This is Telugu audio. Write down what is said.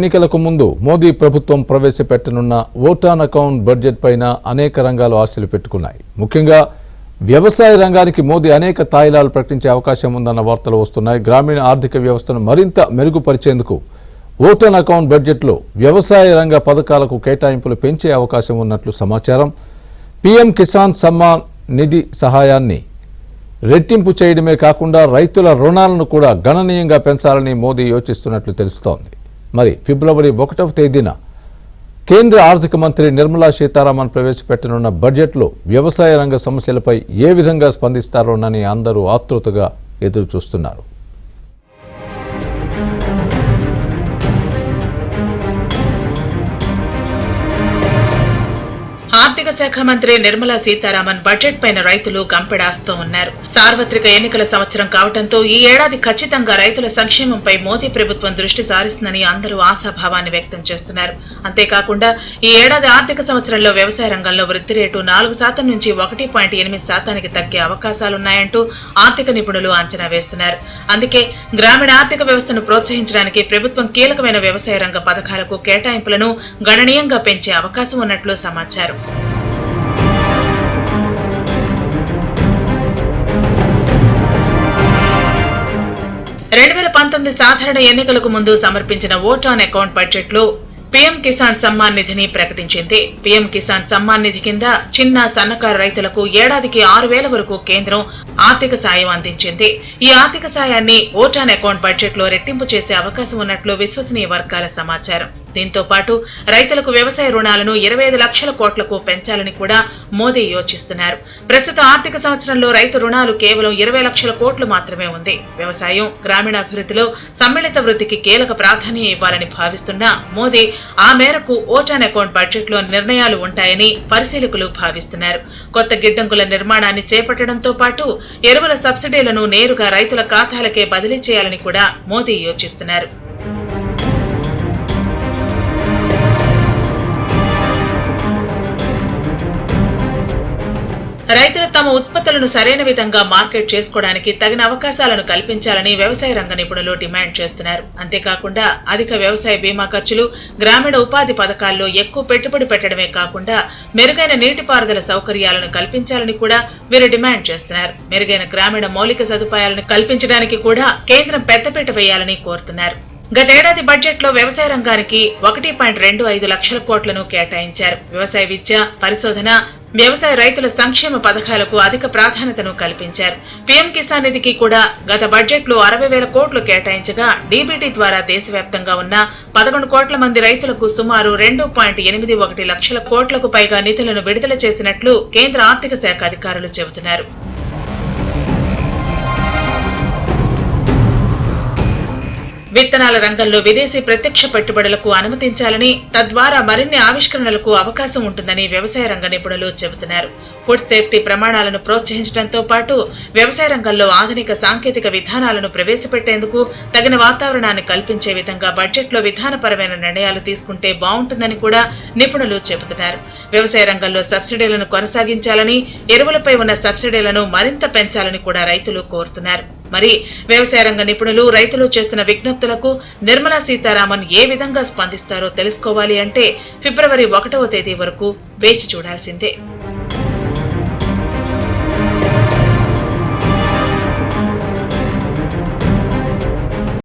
ఎన్నికలకు ముందు మోదీ ప్రభుత్వం ప్రవేశపెట్టనున్న ఓట్ ఆన్ అకౌంట్ బడ్జెట్ పైన అనేక రంగాలు ఆశలు పెట్టుకున్నాయి. ముఖ్యంగా వ్యవసాయ రంగానికి మోదీ అనేక తాయిలాలు ప్రకటించే అవకాశం ఉందన్న వార్తలు వస్తున్నాయి. గ్రామీణ ఆర్థిక వ్యవస్థను మరింత మెరుగుపరిచేందుకు ఓట్ ఆన్ అకౌంట్ బడ్జెట్లో వ్యవసాయ రంగ పథకాలకు కేటాయింపులు పెంచే అవకాశం ఉన్నట్లు సమాచారం. పీఎం కిసాన్ సమ్మాన్ నిధి సహాయాన్ని రెట్టింపు చేయడమే కాకుండా రైతుల రుణాలను కూడా గణనీయంగా పెంచాలని మోదీ యోచిస్తున్నట్లు తెలుస్తోంది. మరి ఫిబ్రవరి 1వ తేదీన కేంద్ర ఆర్థిక మంత్రి నిర్మలా సీతారామన్ ప్రవేశపెట్టనున్న బడ్జెట్లో వ్యవసాయ రంగ సమస్యలపై ఏ విధంగా స్పందిస్తారోనని అందరూ ఆతృతగా ఎదురు చూస్తున్నారు. ఆర్థిక శాఖ మంత్రి నిర్మలా సీతారామన్ బడ్జెట్ పైన రైతులు గంపెడాస్తూ ఉన్నారు. సార్వత్రిక ఎన్నికల సంవత్సరం కావడంతో ఈ ఏడాది ఖచ్చితంగా రైతుల సంక్షేమంపై మోదీ ప్రభుత్వం దృష్టి సారిస్తుందని అందరూ ఆశాభావాన్ని వ్యక్తం చేస్తున్నారు. అంతేకాకుండా ఈ ఏడాది ఆర్థిక సంవత్సరంలో వ్యవసాయ రంగంలో వృద్ధి రేటు 4% నుంచి 1.8% తగ్గే అవకాశాలున్నాయంటూ ఆర్థిక నిపుణులు అంచనా వేస్తున్నారు. అందుకే గ్రామీణ ఆర్థిక వ్యవస్థను ప్రోత్సహించడానికి ప్రభుత్వం కీలకమైన వ్యవసాయ రంగ పథకాలకు కేటాయింపులను గణనీయంగా పెంచే అవకాశం ఉన్నట్లు సమాచారం. 2019 సాధారణ ఎన్నికలకు ముందు సమర్పించిన ఓట్ ఆన్ అకౌంట్ బడ్జెట్ లో పీఎం కిసాన్ సమ్మాన్ నిధిని ప్రకటించింది. పీఎం కిసాన్ సమ్మాన్ నిధి కింద చిన్న సన్నకారు రైతులకు ఏడాదికి 6,000 వరకు కేంద్రం ఆర్థిక సాయం అందించింది. ఈ ఆర్థిక సాయాన్ని ఓట్ ఆన్ అకౌంట్ బడ్జెట్ లో రెట్టింపు చేసే అవకాశం ఉన్నట్లు విశ్వసనీయ వర్గాల సమాచారం. దీంతో పాటు రైతులకు వ్యవసాయ రుణాలను 25 లక్షల కోట్లకు పెంచాలని కూడా మోదీ యోచిస్తున్నారు. ప్రస్తుత ఆర్థిక సంవత్సరంలో రైతు రుణాలు కేవలం 20 లక్షల కోట్లు మాత్రమే ఉంది. వ్యవసాయం, గ్రామీణాభివృద్ధిలో సమ్మిళిత వృద్ధికి కీలక ప్రాధాన్యం ఇవ్వాలని భావిస్తున్న మోదీ ఆ మేరకు ఓట్ ఆన్ అకౌంట్ బడ్జెట్ లో నిర్ణయాలు ఉంటాయని పరిశీలకులు భావిస్తున్నారు. కొత్త గిడ్డంగుల నిర్మాణాన్ని చేపట్టడంతో పాటు ఎరువుల సబ్సిడీలను నేరుగా రైతుల ఖాతాలకే బదిలీ చేయాలని కూడా మోదీ యోచిస్తున్నారు. రైతులు తమ ఉత్పత్తులను సరైన విధంగా మార్కెట్ చేసుకోవడానికి తగిన అవకాశాలను కల్పించాలని వ్యవసాయ రంగ నిపుణులు డిమాండ్ చేస్తున్నారు. అంతేకాకుండా అధిక వ్యవసాయ బీమా ఖర్చులు, గ్రామీణ ఉపాధి పథకాల్లో ఎక్కువ పెట్టుబడి పెట్టడమే కాకుండా మెరుగైన నీటిపారుదల సౌకర్యాలను కల్పించాలని కూడా వీరు డిమాండ్ చేస్తున్నారు. మెరుగైన గ్రామీణ మౌలిక సదుపాయాలను కల్పించడానికి కూడా కేంద్రం పెద్దపీట వేయాలని కోరుతున్నారు. గతేడాది బడ్జెట్ లో వ్యవసాయ రంగానికి 1.25 లక్షల కోట్లను కేటాయించారు. వ్యవసాయ విద్య, పరిశోధన, వ్యవసాయ రైతుల సంక్షేమ పథకాలకు అధిక ప్రాధాన్యతను కల్పించారు. పీఎం కిసాన్ నిధికి కూడా గత బడ్జెట్ లో 60,000 కోట్లు కేటాయించగా డీబీటీ ద్వారా దేశవ్యాప్తంగా ఉన్న 11 కోట్ల మంది రైతులకు సుమారు 2.81 లక్షల కోట్లకు పైగా నిధులను విడుదల చేసినట్లు కేంద్ర ఆర్థిక శాఖ అధికారులు చెబుతున్నారు. విత్తనాల రంగంలో విదేశీ ప్రత్యక్ష పెట్టుబడులకు అనుమతించాలని, తద్వారా మరిన్ని ఆవిష్కరణలకు అవకాశం ఉంటుందని వ్యవసాయ రంగ నిపుణులు చెబుతున్నారు. ఫుడ్ సేఫ్టీ ప్రమాణాలను ప్రోత్సహించడంతో పాటు వ్యవసాయ రంగంలో ఆధునిక సాంకేతిక విధానాలను ప్రవేశపెట్టేందుకు తగిన వాతావరణాన్ని కల్పించే విధంగా బడ్జెట్లో విధానపరమైన నిర్ణయాలు తీసుకుంటే బాగుంటుందని కూడా నిపుణులు చెబుతున్నారు. వ్యవసాయ రంగంలో సబ్సిడీలను కొనసాగించాలని, ఎరువులపై ఉన్న సబ్సిడీలను మరింత పెంచాలని కూడా రైతులు కోరుతున్నారు. మరి వ్యవసాయ రంగ నిపుణులు, రైతులు చేస్తున్న విజ్ఞప్తులకు నిర్మలా సీతారామన్ ఏ విధంగా స్పందిస్తారో తెలుసుకోవాలి అంటే ఫిబ్రవరి 1వ తేదీ వరకు వేచి చూడాల్సిందే.